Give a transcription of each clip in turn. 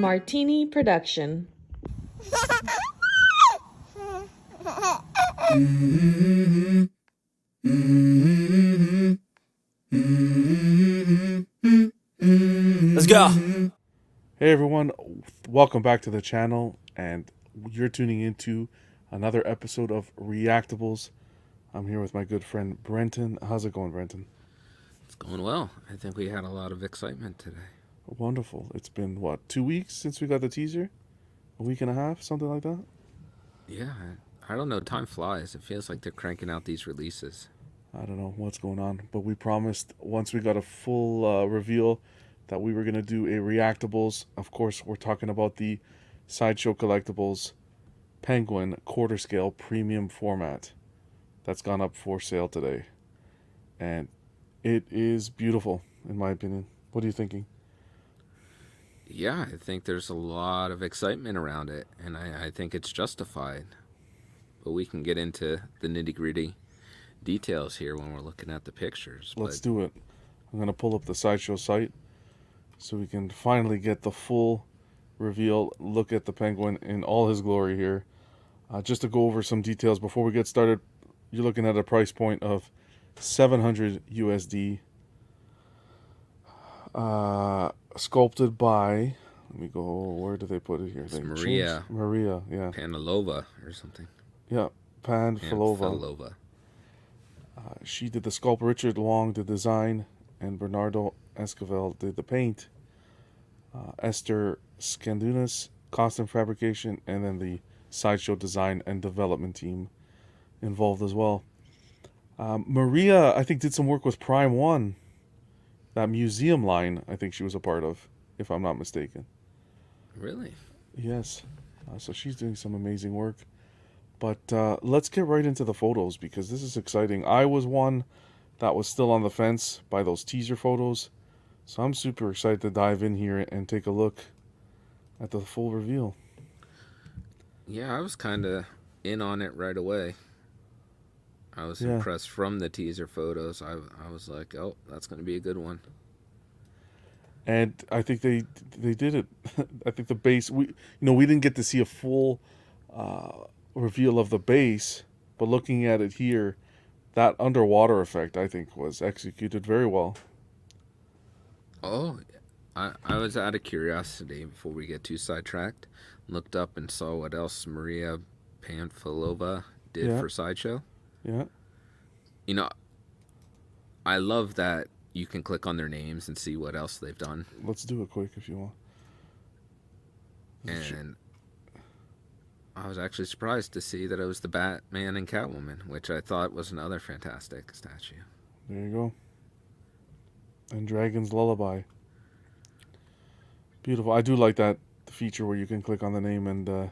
Martini Production. Let's go. Hey everyone, welcome back to the channel, and you're tuning into another episode of Reactables. I'm here with my good friend Brenton. How's it going, Brenton? It's going well. I think we had a lot of excitement today. Wonderful. It's been, 2 weeks since we got the teaser? A week and a half, something like that? Yeah, I don't know. Time flies. It feels like they're cranking out these releases. I don't know what's going on, but we promised once we got a full reveal that we were going to do a Reactables. Of course, we're talking about the Sideshow Collectibles Penguin quarter scale premium format that's gone up for sale today. And it is beautiful, in my opinion. What are you thinking? Yeah, I think there's a lot of excitement around it, and I think it's justified. But we can get into the nitty-gritty details here when we're looking at the pictures. Let's do it. I'm going to pull up the Sideshow site so we can finally get the full reveal, look at the penguin in all his glory here. Just to go over some details before we get started, you're looking at a price point of 700 USD. Sculpted by, let me go, where do they put it here? It's Maria yeah. Panilova or something. Yeah, Panfilova. Panilova. She did the sculpt. Richard Long did the design, and Bernardo Esquivel did the paint. Esther Scandunas, costume fabrication, and then the Sideshow design and development team involved as well. Maria, I think, did some work with Prime 1. That museum line, I think she was a part of, if I'm not mistaken. Really? Yes. So she's doing some amazing work. But let's get right into the photos because this is exciting. I was one that was still on the fence by those teaser photos. So I'm super excited to dive in here and take a look at the full reveal. Yeah, I was kind of in on it right away. I was impressed from the teaser photos. I was like, oh, that's going to be a good one. And I think they did it. I think the base, we didn't get to see a full reveal of the base, but looking at it here, that underwater effect I think was executed very well. Oh, I was out of curiosity before we get too sidetracked. Looked up and saw what else Maria Panfilova did for Sideshow. Yeah. You know, I love that you can click on their names and see what else they've done. Let's do it quick if you want. And I was actually surprised to see that it was the Batman and Catwoman, which I thought was another fantastic statue. There you go. And Dragon's Lullaby. Beautiful. I do like that feature where you can click on the name and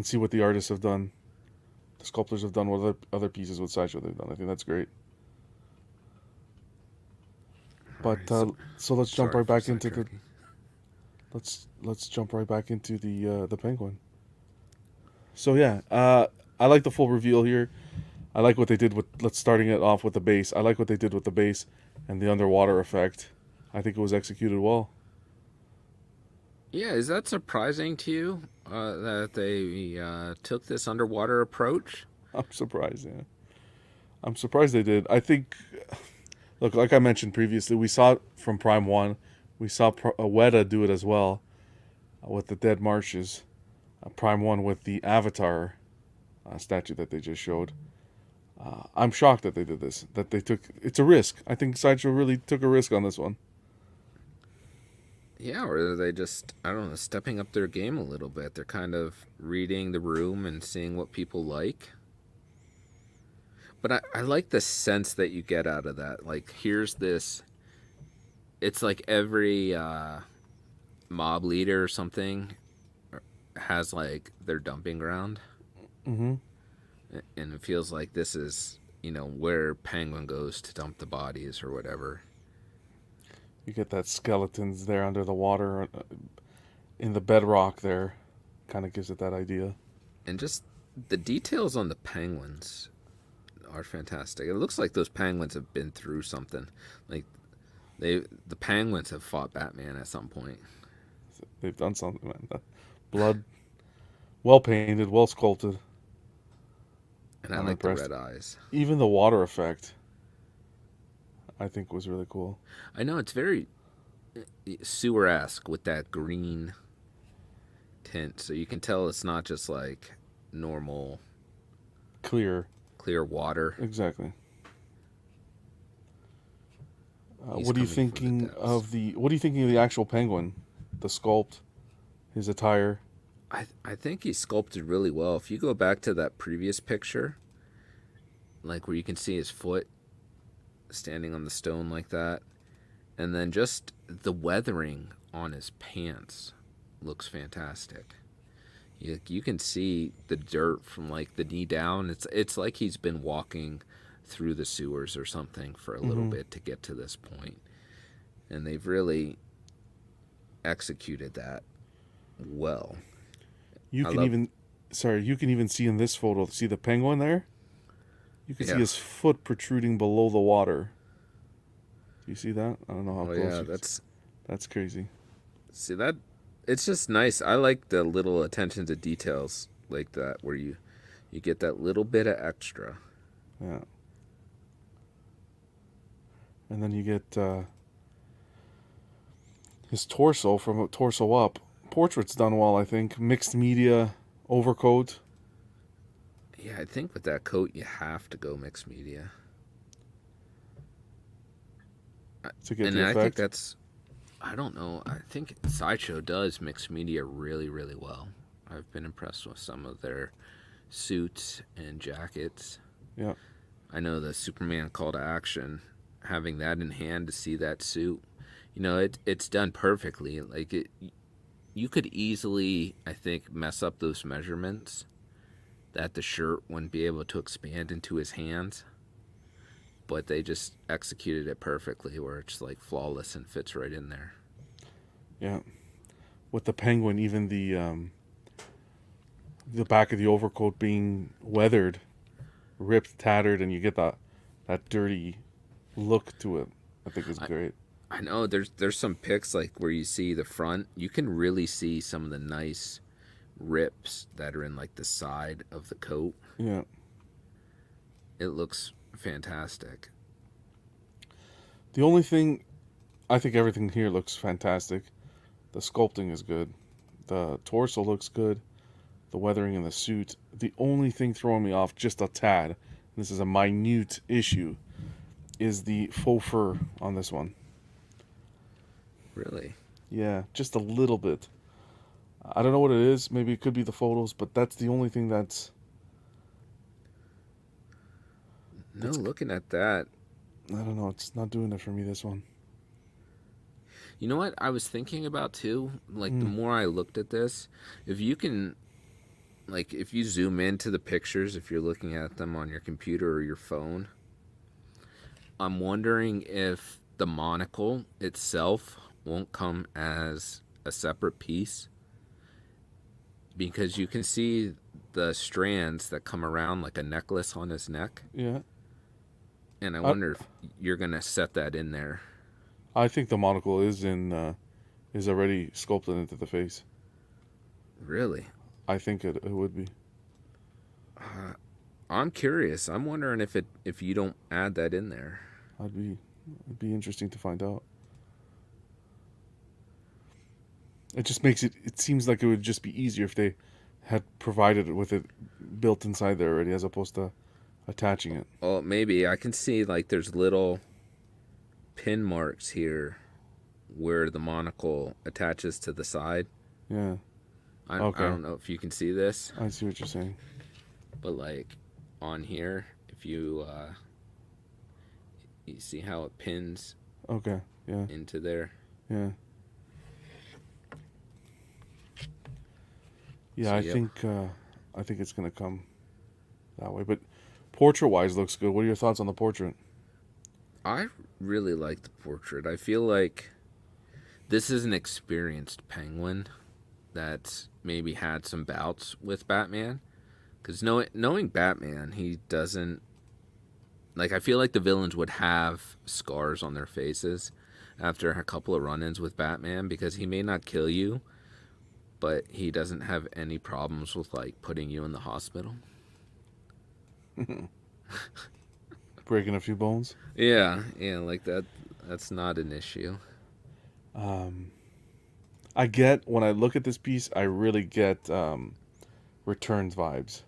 see what the artists have done. The sculptors have done, what other pieces with Sideshow they've done. I think that's great. But so let's jump right back into the. Let's jump right back into the penguin. So yeah, I like the full reveal here. I like what they did with. Let's starting it off with the base. I like what they did with the base and the underwater effect. I think it was executed well. Yeah, is that surprising to you that they took this underwater approach? I'm surprised. Yeah, I'm surprised they did. I think. Look, like I mentioned previously, we saw it from Prime 1. We saw Weta do it as well with the Dead Marshes. Prime 1 with the Avatar statue that they just showed. I'm shocked that they did this. That they took... It's a risk. I think Sideshow really took a risk on this one. Yeah, or are they just, I don't know, stepping up their game a little bit? They're kind of reading the room and seeing what people like. But I like the sense that you get out of that. Like, here's this... It's like every mob leader or something has, like, their dumping ground. Mm-hmm. And it feels like this is, where Penguin goes to dump the bodies or whatever. You get that skeletons there under the water in the bedrock there. Kind of gives it that idea. And just the details on the penguins are fantastic. It looks like those penguins have been through something. Like The Penguins have fought Batman at some point. They've done something, man. Blood, well painted, well sculpted. And I I'm like the impressed. red eyes. Even the water effect, I think, was really cool. I know it's very sewer-esque with that green tint, so you can tell it's not just like normal Clear. clear water. Exactly. He's What are you coming from the thinking depths. of the? What are you thinking of the actual penguin? The sculpt, his attire. I think he's sculpted really well. If you go back to that previous picture, like where you can see his foot standing on the stone like that, and then just the weathering on his pants looks fantastic. You can see the dirt from like the knee down. It's like he's been walking through the sewers or something for a little bit to get to this point. And they've really executed that well. You I can love- even, sorry, you can even see in this photo. See the penguin there? You can see Yeah. his foot protruding below the water. Do you see that? I don't know how Oh close. yeah, you can that's crazy. see that. It's just nice. I like the little attention to details like that, where you get that little bit of extra. Yeah. And then you get his torso from torso up. Portrait's done well, I think. Mixed media overcoat. Yeah, I think with that coat you have to go mixed media. To get And the I effect. think that's, I don't know, I think Sideshow does mixed media really, really well. I've been impressed with some of their suits and jackets. Yeah. I know the Superman Call to Action, having that in hand to see that suit, it's done perfectly. Like you could easily, I think, mess up those measurements that the shirt wouldn't be able to expand into his hands. But they just executed it perfectly, where it's like flawless and fits right in there. Yeah. With the penguin, even the back of the overcoat being weathered, ripped, tattered, and you get that dirty look to it. I think it's great. I know there's some pics like where you see the front, you can really see some of the nice rips that are in like the side of the coat. Yeah. It looks fantastic. The only thing, I think everything here looks fantastic. The sculpting is good. The torso looks good. The weathering in the suit. The only thing throwing me off just a tad, this is a minute issue, is the faux fur on this one. Really? Yeah, just a little bit. I don't know what it is. Maybe it could be the photos, but that's the only thing that's... No, looking at that. I don't know. It's not doing it for me, this one. You know what I was thinking about too? Like the more I looked at this, if you can, like if you zoom into the pictures, if you're looking at them on your computer or your phone, I'm wondering if the monocle itself won't come as a separate piece, because you can see the strands that come around like a necklace on his neck, Yeah. and I wonder if you're gonna set that in there. I think the monocle is already sculpted into the face. Really? I think it would be. I'm curious. I'm wondering if you don't add that in there. It'd be interesting to find out. It just makes it seems like it would just be easier if they had provided it with it built inside there already, as opposed to attaching it. Oh, maybe I can see like there's little pin marks here where the monocle attaches to the side. Yeah, I Okay. don't know if you can see this, I see what you're saying. but like on here, if you see how it pins Okay, yeah, into there. yeah. Yeah, So, I yep. think it's gonna come that way. But portrait-wise, looks good. What are your thoughts on the portrait? I really like the portrait. I feel like this is an experienced Penguin that's maybe had some bouts with Batman. Because knowing Batman, he doesn't... Like, I feel like the villains would have scars on their faces. after a couple of run-ins with Batman, because he may not kill you, but he doesn't have any problems with like putting you in the hospital. Breaking a few bones. Yeah, like that. That's not an issue. I get, when I look at this piece, I really get Returns vibes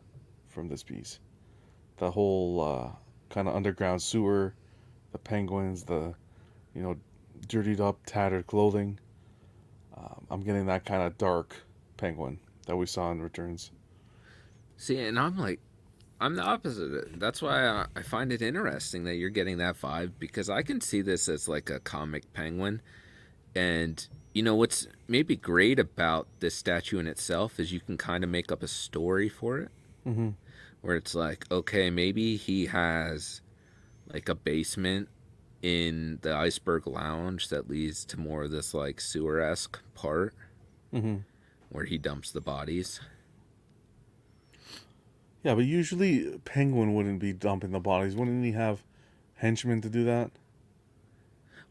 from this piece. The whole kind of underground sewer, the penguins, the, you know, dirtied up, tattered clothing. I'm getting that kind of dark penguin that we saw in Returns. See, and I'm the opposite. That's why I find it interesting that you're getting that vibe, because I can see this as like a comic penguin. And what's maybe great about this statue in itself is you can kind of make up a story for it, Mm-hmm. where it's like, okay, maybe he has like a basement in the iceberg lounge that leads to more of this like sewer-esque part Mm-hmm. where he dumps the bodies. Yeah, but usually Penguin wouldn't be dumping the bodies. Wouldn't he have henchmen to do that?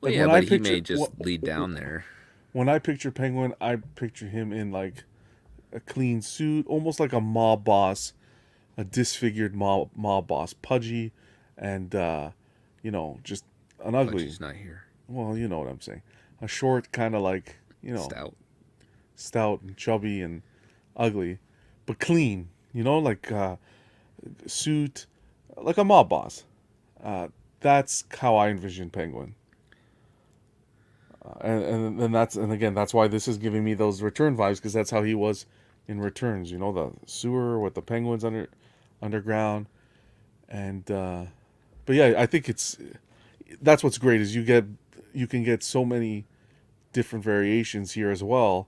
Well, Like yeah, but he may just lead down there. when I picture Penguin, I picture him in like a clean suit, almost like a mob boss, a disfigured mob boss, pudgy, and just an But ugly. he's not here. Well, you know what I'm saying. A short, kind of like Stout. stout and chubby and ugly, but clean. Like suit, like a mob boss. That's how I envision Penguin. And again, that's why this is giving me those Return vibes, because that's how he was in Returns. The sewer with the penguins underground, and but yeah, I think that's what's great is you can get so many different variations here as well.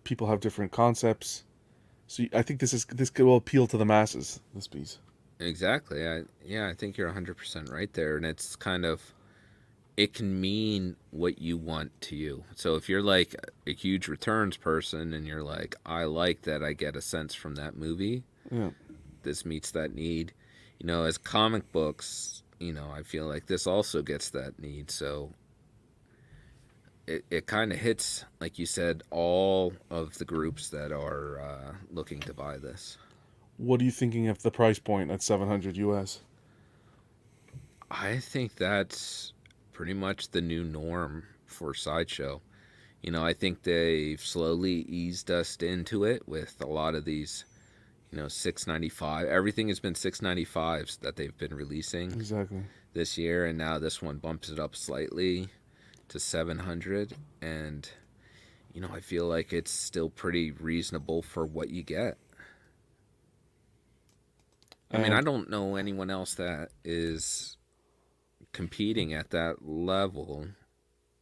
People have different concepts, so I think this will appeal to the masses. This piece. Exactly. I think you're 100% right there, and it's kind of, it can mean what you want to you. So if you're like a huge Returns person and you're like, I like that I get a sense from that movie, Yeah. this meets that need. As comic books, I feel like this also gets that need. So it kind of hits, like you said, all of the groups that are looking to buy this. What are you thinking of the price point at 700 US? I think that's pretty much the new norm for Sideshow. I think they've slowly eased us into it with a lot of these, 695. Everything has been 695s that they've been releasing Exactly. this year, and now this one bumps it up slightly to 700, and I feel like it's still pretty reasonable for what you get. I mean, I don't know anyone else that is competing at that level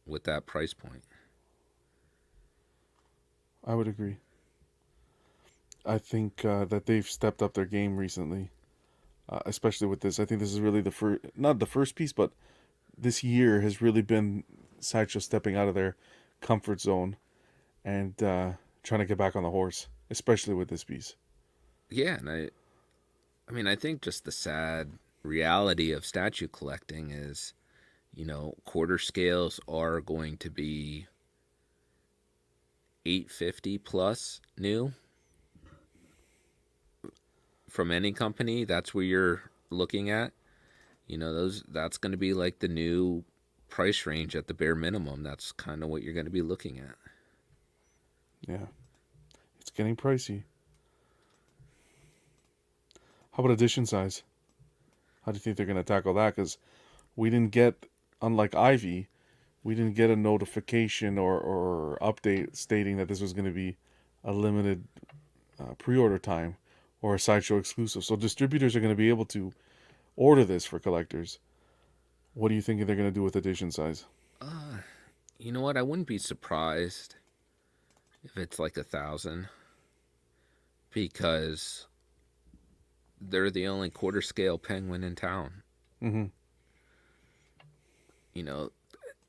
with that price point. I would agree. I think that they've stepped up their game recently, especially with this. I think this is really the first, not the first piece, but this year has really been Sideshow stepping out of their comfort zone and trying to get back on the horse, especially with this piece. Yeah, and I mean, I think just the sad reality of statue collecting is, quarter scales are going to be 850 plus new from any company. That's where you're looking at. That's going to be like the new price range at the bare minimum. That's kind of what you're going to be looking at. Yeah, it's getting pricey. How about edition size? How do you think they're going to tackle that? Because we didn't get, unlike Ivy, we didn't get a notification or update stating that this was going to be a limited pre-order time or a Sideshow exclusive. So distributors are going to be able to order this for collectors. What do you think they're going to do with edition size? You know what? I wouldn't be surprised if it's like 1,000, because they're the only quarter scale penguin in town. Mm-hmm.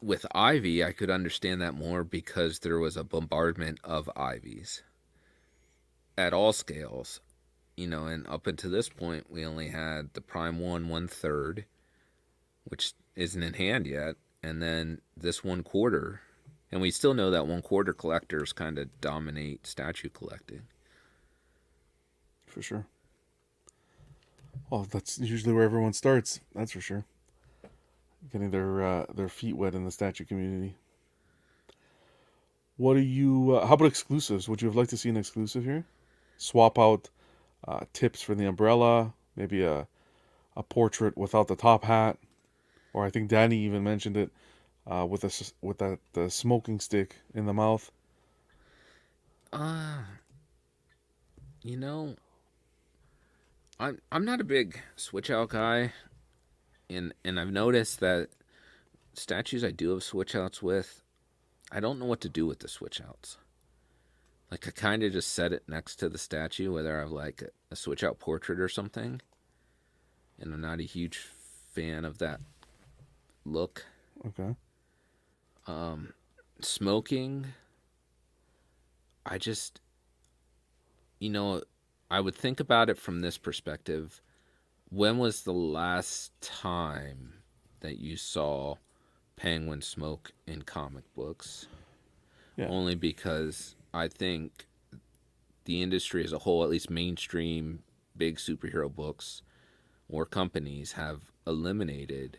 With Ivy, I could understand that more because there was a bombardment of Ivies at all scales. And up until this point, we only had the Prime 1/3, which isn't in hand yet, and then this 1/4, and we still know that 1/4 collectors kind of dominate statue collecting. For sure. Well, that's usually where everyone starts. That's for sure. Getting their feet wet in the statue community. What are you? How about exclusives? Would you have liked to see an exclusive here? Swap out tips for the umbrella. Maybe a portrait without the top hat, or I think Danny even mentioned it with the smoking stick in the mouth. You know, I'm not a big switch out guy, and I've noticed that statues I do have switch outs with, I don't know what to do with the switch outs. Like I kind of just set it next to the statue, whether I have like a switch out portrait or something. And I'm not a huge fan of that look. Okay. Smoking, I just, I would think about it from this perspective. When was the last time that you saw Penguin smoke in comic books? Yeah. Only because I think the industry as a whole, at least mainstream big superhero books or companies, have eliminated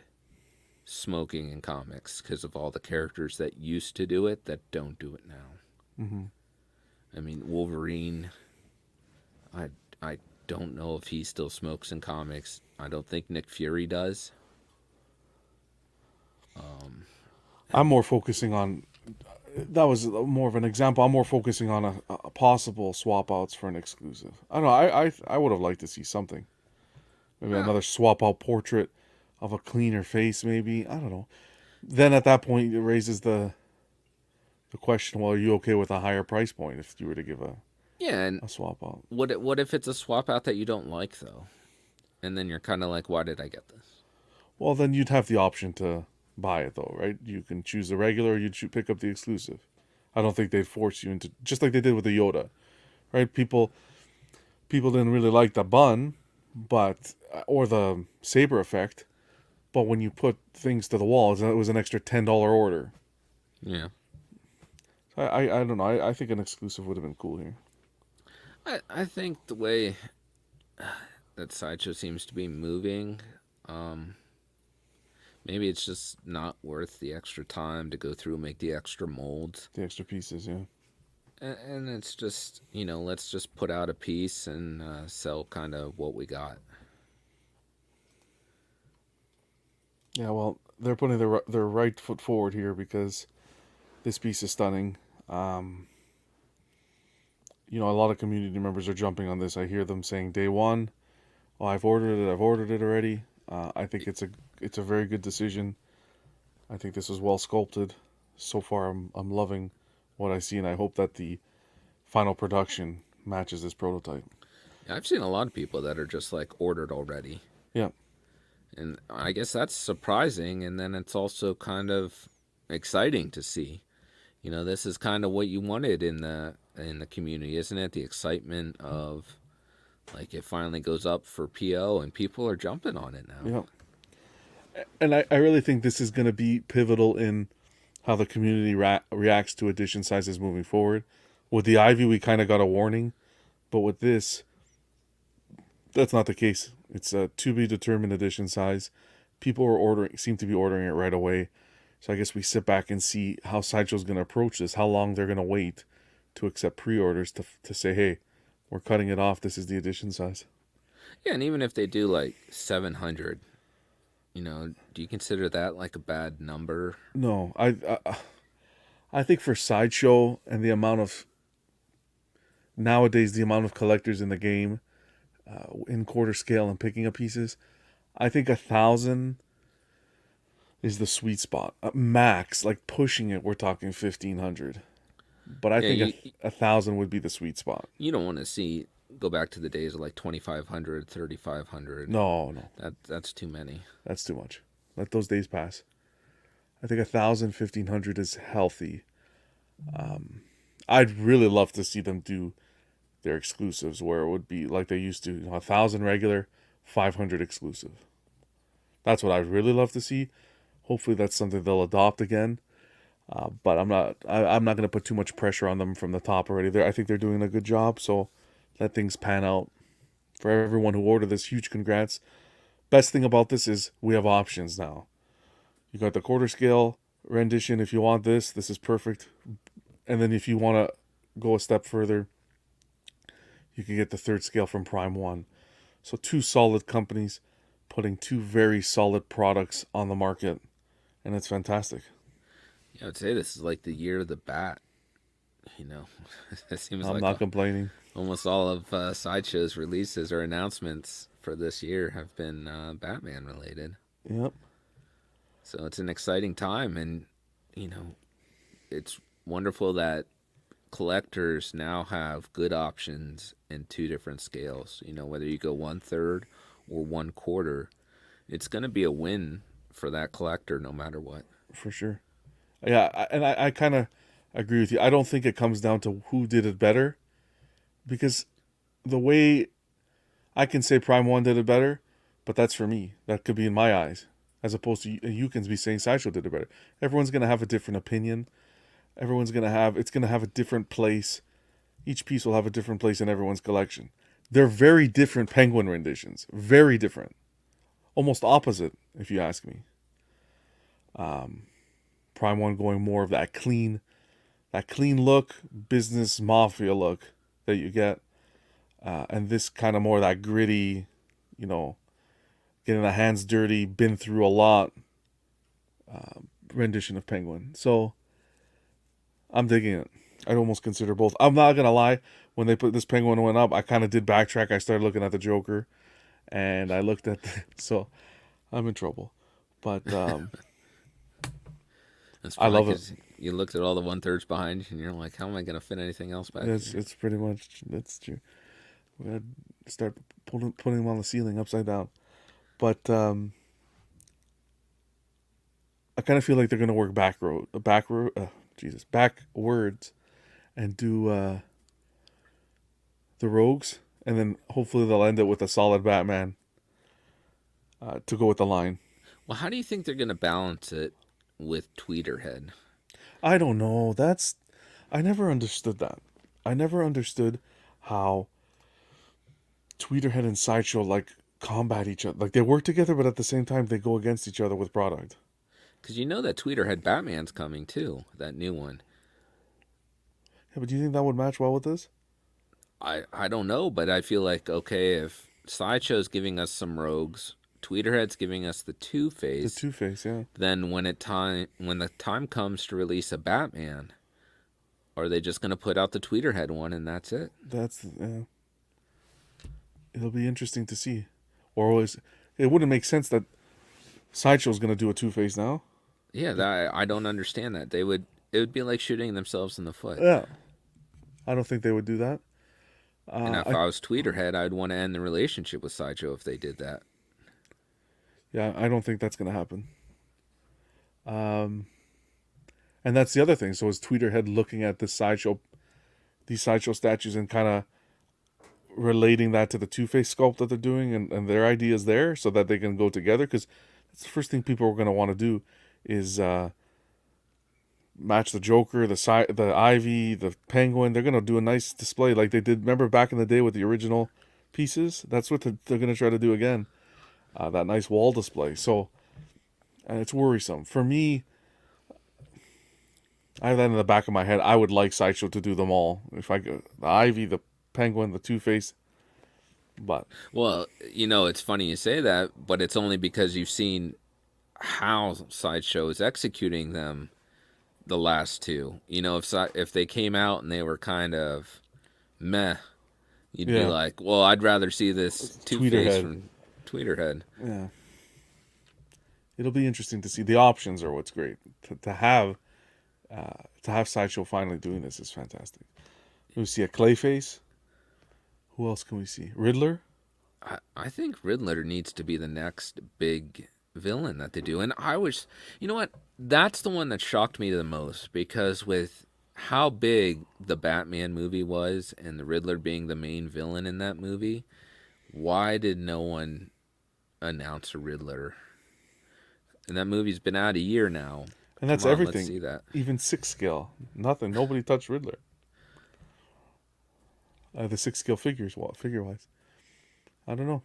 smoking in comics because of all the characters that used to do it that don't do it now. Mm-hmm. I mean, Wolverine, I don't know if he still smokes in comics. I don't think Nick Fury does. I'm more focusing on. That was more of an example. I'm more focusing on a possible swap outs for an exclusive. I don't know. I would have liked to see something. Maybe another swap out portrait of a cleaner face. Maybe, I don't know. Then at that point, it raises the question. Well, are you okay with a higher price point if you were to give a And swap out? what if it's a swap out that you don't like though, and then you're kind of like, why did I get this? Well, then you'd have the option to buy it though, right? You can choose the regular, or you'd pick up the exclusive. I don't think they'd force you into, just like they did with the Yoda, right? People didn't really like the bun, but or the saber effect, but when you put things to the wall, it was an extra $10 order. Yeah. I don't know. I think an exclusive would have been cool here. I think the way that Sideshow seems to be moving, maybe it's just not worth the extra time to go through and make the extra molds. The extra pieces, yeah. And it's just, let's just put out a piece and sell kind of what we got. Yeah, well, they're putting their right foot forward here because this piece is stunning. A lot of community members are jumping on this. I hear them saying day one, "Oh, I've ordered it already." I think it's a very good decision. I think this is well sculpted. So far, I'm loving what I see, and I hope that the final production matches this prototype. I've seen a lot of people that are just like ordered already. Yeah. And I guess that's surprising, and then it's also kind of exciting to see. This is kind of what you wanted in the community, isn't it? The excitement of like it finally goes up for PO and people are jumping on it now. Yeah. And I really think this is going to be pivotal in how the community reacts to edition sizes moving forward. With the Ivy, we kind of got a warning, but with this, that's not the case. It's a to be determined edition size. People seem to be ordering it right away. So I guess we sit back and see how Sideshow's going to approach this, how long they're going to wait to accept pre-orders to say, hey, we're cutting it off. This is the edition size. Yeah, and even if they do like 700, do you consider that like a bad number? No, I think for Sideshow and the amount of collectors in the game, in quarter scale and picking up pieces, I think 1,000 is the sweet spot. Max, like pushing it, we're talking 1,500. But I think 1,000 would be the sweet spot. You don't want to go back to the days of like 2,500, 3,500. No. That's too many. That's too much. Let those days pass. I think 1,000, 1,500 is healthy. I'd really love to see them do their exclusives where it would be like they used to, 1,000 regular, 500 exclusive. That's what I'd really love to see. Hopefully that's something they'll adopt again. But I'm not going to put too much pressure on them from the top already. I think they're doing a good job. So let things pan out. For everyone who ordered this, huge congrats. Best thing about this is we have options now. You got the quarter scale rendition. If you want this is perfect. And then if you want to go a step further, you can get the third scale from Prime One. So two solid companies putting two very solid products on the market, and it's fantastic. Yeah, I would say this is like the year of the bat. It seems I'm like not complaining. almost all of Sideshow's releases or announcements for this year have been Batman related. Yep. So it's an exciting time, and you know, it's wonderful that collectors now have good options in two different scales. Whether you go 1/3 or 1/4, it's going to be a win for that collector no matter what. For sure. Yeah, and I kind of agree with you. I don't think it comes down to who did it better, because the way I can say Prime One did it better, but that's for me. That could be in my eyes, as opposed to you can be saying Sideshow did it better. Everyone's gonna have a different opinion. It's gonna have a different place. Each piece will have a different place in everyone's collection. They're very different Penguin renditions. Very different. Almost opposite, if you ask me. Prime One going more of that clean look, business mafia look that you get, and this kind of more that gritty, getting the hands dirty, been through a lot rendition of Penguin. So I'm digging it. I'd almost consider both. I'm not gonna lie. When they put this Penguin one up, I kind of did backtrack. I started looking at the Joker, and I looked at so I'm in trouble. But I love it. You looked at all the 1/3 behind you, and you're like, "How am I going to fit anything else back here?" It's pretty much that's true. We had to start putting them on the ceiling upside down. But I kind of feel like they're gonna work backwards, and do the Rogues, and then hopefully they'll end it with a solid Batman to go with the line. Well, how do you think they're going to balance it with Tweederhead? I don't know. I never understood that. I never understood how Tweederhead and Sideshow combat each other. Like they work together, but at the same time they go against each other with product. Because you know that Tweederhead Batman's coming too, that new one. Yeah, but do you think that would match well with this? I don't know, but I feel like, okay, if Sideshow's giving us some Rogues, Tweederhead's giving us the Two-Face. The Two-Face, yeah. Then when the time comes to release a Batman, are they just going to put out the Tweederhead one and that's it? It'll be interesting to see. It wouldn't make sense that Sideshow's going to do a Two-Face now. Yeah, I don't understand that. It would be like shooting themselves in the foot. Yeah. I don't think they would do that. And if I was Tweederhead, I'd want to end the relationship with Sideshow if they did that. Yeah, I don't think that's going to happen. And that's the other thing. So is Tweederhead looking at these Sideshow statues and kind of relating that to the Two-Face sculpt that they're doing and their ideas there so that they can go together? Because that's the first thing people are going to want to do is match the Joker, the Ivy, the Penguin. They're going to do a nice display like they did. Remember back in the day with the original pieces? That's what they're going to try to do again. That nice wall display. So, and it's worrisome. For me, I have that in the back of my head. I would like Sideshow to do them all. If I go, the Ivy, the Penguin, the Two-Face. But well, it's funny you say that, but it's only because you've seen how Sideshow is executing them the last two. If they came out and they were kind of meh, you'd be like, well, I'd rather see this Two-Face from Tweederhead. Yeah. It'll be interesting to see. The options are what's great. To have Sideshow finally doing this is fantastic. We see a Clayface. Who else can we see? Riddler? I think Riddler needs to be the next big villain that they do. And you know what? That's the one that shocked me the most, because with how big the Batman movie was and the Riddler being the main villain in that movie, why did no one announce a Riddler? And that movie's been out a year now. And Come that's on, let's everything. see that. Even 6 scale. Nothing. Nobody touched Riddler. The 6 scale figures, figure wise. I don't know.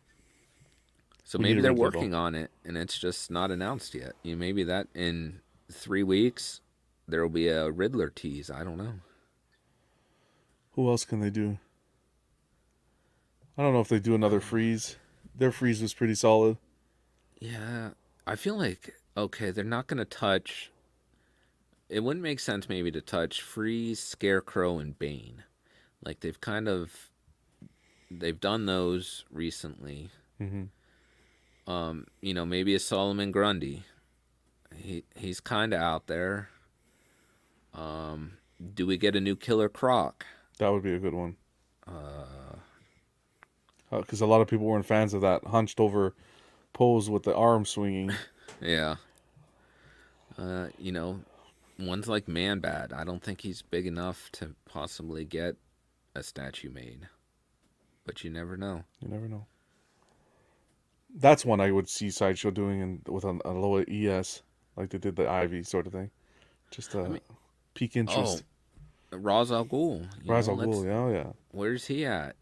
So We need maybe a they're Riddler, though. working on it, and it's just not announced yet. Maybe that in 3 weeks there will be a Riddler tease. I don't know. Who else can they do? I don't know if they do another freeze. Their freeze was pretty solid. Yeah, I feel like okay, they're not gonna touch. It wouldn't make sense maybe to touch Freeze, Scarecrow, and Bane. Like they've done those recently. Mm-hmm. Maybe a Solomon Grundy. He's kind of out there. Do we get a new Killer Croc? That would be a good one. Because a lot of people weren't fans of that hunched over pose with the arm swinging. Yeah. One's like Man Bat. I don't think he's big enough to possibly get a statue made. But you never know. You never know. That's one I would see Sideshow doing with a low ES, like they did the Ivy sort of thing. Just I mean, pique interest. Ra's al Ghul. Ra's al Ghul, yeah. Where's he at?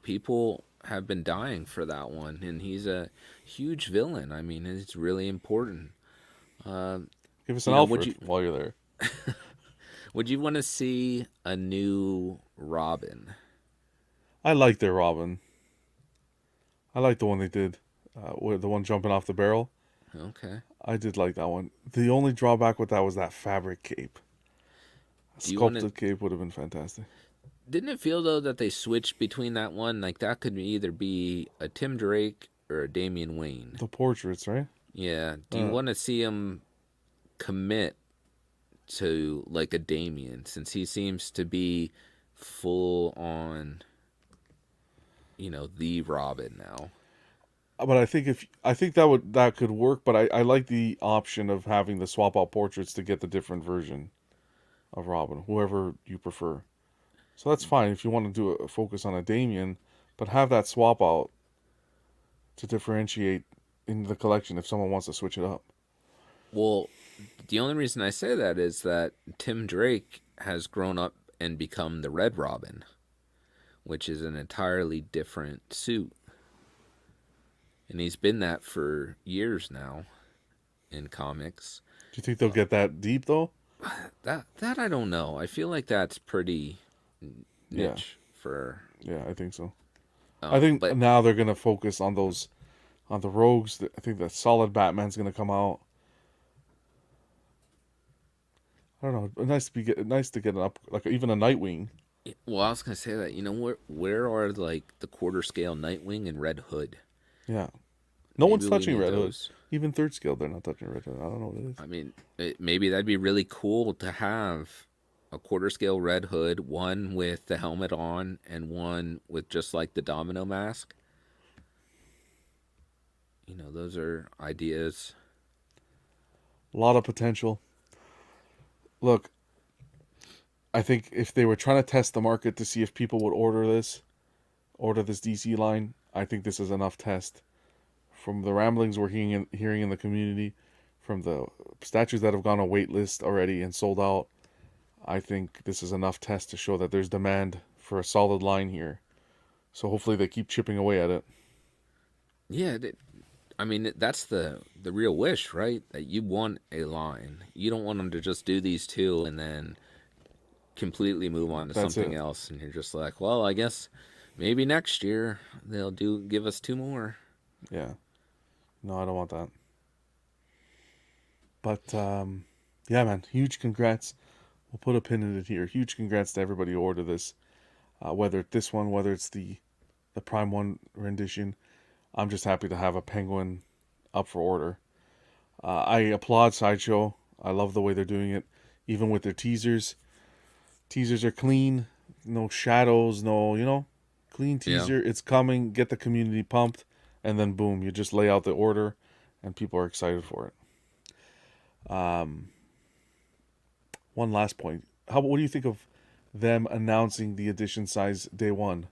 People have been dying for that one, and he's a huge villain. I mean, it's really important. Give us an Alfred while you're there. Would you want to see a new Robin? I like their Robin. I like the one they did, with the one jumping off the barrel. Okay. I did like that one. The only drawback with that was that fabric cape. A sculpted cape would have been fantastic. Didn't it feel, though, that they switched between that one? Like, that could either be a Tim Drake or a Damian Wayne. The portraits, right? Yeah. Do you want to see him commit to, like, a Damian, since he seems to be full on, the Robin now? But I think that could work. But I like the option of having the swap out portraits to get the different version of Robin, whoever you prefer. So that's fine if you want to do a focus on a Damien, but have that swap out to differentiate in the collection if someone wants to switch it up. Well, the only reason I say that is that Tim Drake has grown up and become the Red Robin, which is an entirely different suit. And he's been that for years now in comics. Do you think they'll get that deep, though? That I don't know. I feel like that's pretty niche for... Yeah, I think so. I think now they're going to focus on the rogues. I think the solid Batman's going to come out. I don't know. Nice to get an up, like even a Nightwing. Well, I was gonna say that. Where are like the quarter scale Nightwing and Red Hood? Yeah, no one's Maybe touching Red Hood. Even third scale, they're not touching Red Hood. I don't know what it is. I mean, maybe that'd be really cool to have a quarter scale Red Hood, one with the helmet on and one with just like the domino mask. Those are ideas. A lot of potential. Look, I think if they were trying to test the market to see if people would order this DC line, I think this is enough test. From the ramblings we're hearing in the community, from the statues that have gone on wait list already and sold out, I think this is enough test to show that there's demand for a solid line here. So hopefully they keep chipping away at it. Yeah, I mean, that's the real wish, right? That you want a line. You don't want them to just do these two and then completely move on to something else. And you're just like, well, I guess maybe next year they'll give us two more. Yeah. No, I don't want that. But, yeah, man, huge congrats. We'll put a pin in it here. Huge congrats to everybody who ordered this. Whether it's this one, whether it's the Prime 1 rendition. I'm just happy to have a Penguin up for order. I applaud Sideshow. I love the way they're doing it. Even with their teasers. Teasers are clean. No shadows, clean teaser. Yeah. It's coming. Get the community pumped. And then boom, you just lay out the order and people are excited for it. One last point. What do you think of them announcing the edition size day one?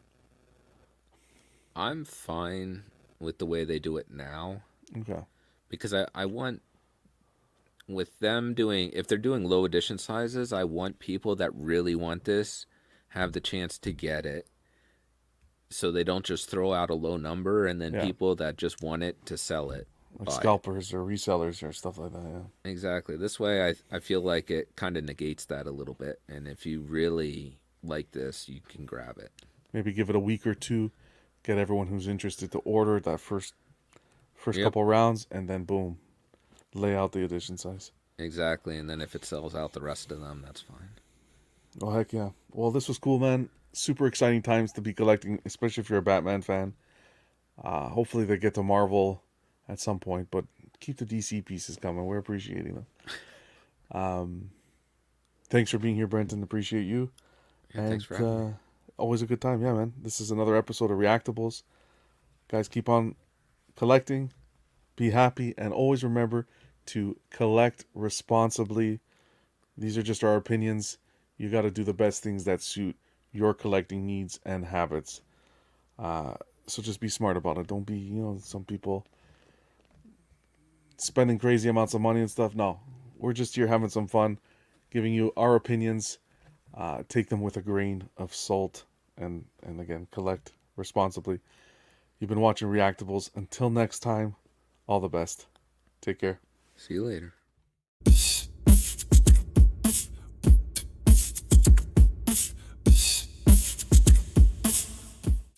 I'm fine with the way they do it now. Okay. Because I want with them doing, if they're doing low edition sizes, I want people that really want this have the chance to get it, so they don't just throw out a low number and then Yeah, people that just want it to sell it like buy it. scalpers or resellers or stuff like that. Yeah. Exactly. This way, I feel like it kind of negates that a little bit. And if you really like this, you can grab it. Maybe give it a week or two, get everyone who's interested to order that first Yep. couple rounds, and then boom, lay out the edition size. Exactly. And then if it sells out the rest of them, that's fine. Oh heck yeah! Well, this was cool, man. Super exciting times to be collecting, especially if you're a Batman fan. Hopefully they get to Marvel at some point, but keep the DC pieces coming. We're appreciating them. Thanks for being here, Brenton. Appreciate you. Yeah, And thanks for having me. always a good time. Yeah, man. This is another episode of Reactables. Guys, keep on collecting, be happy, and always remember to collect responsibly. These are just our opinions. You got to do the best things that suit your collecting needs and habits. So just be smart about it. Don't be, some people spending crazy amounts of money and stuff. No, we're just here having some fun, giving you our opinions. Take them with a grain of salt, and again, collect responsibly. You've been watching Reactables. Until next time, all the best. Take care. See you later.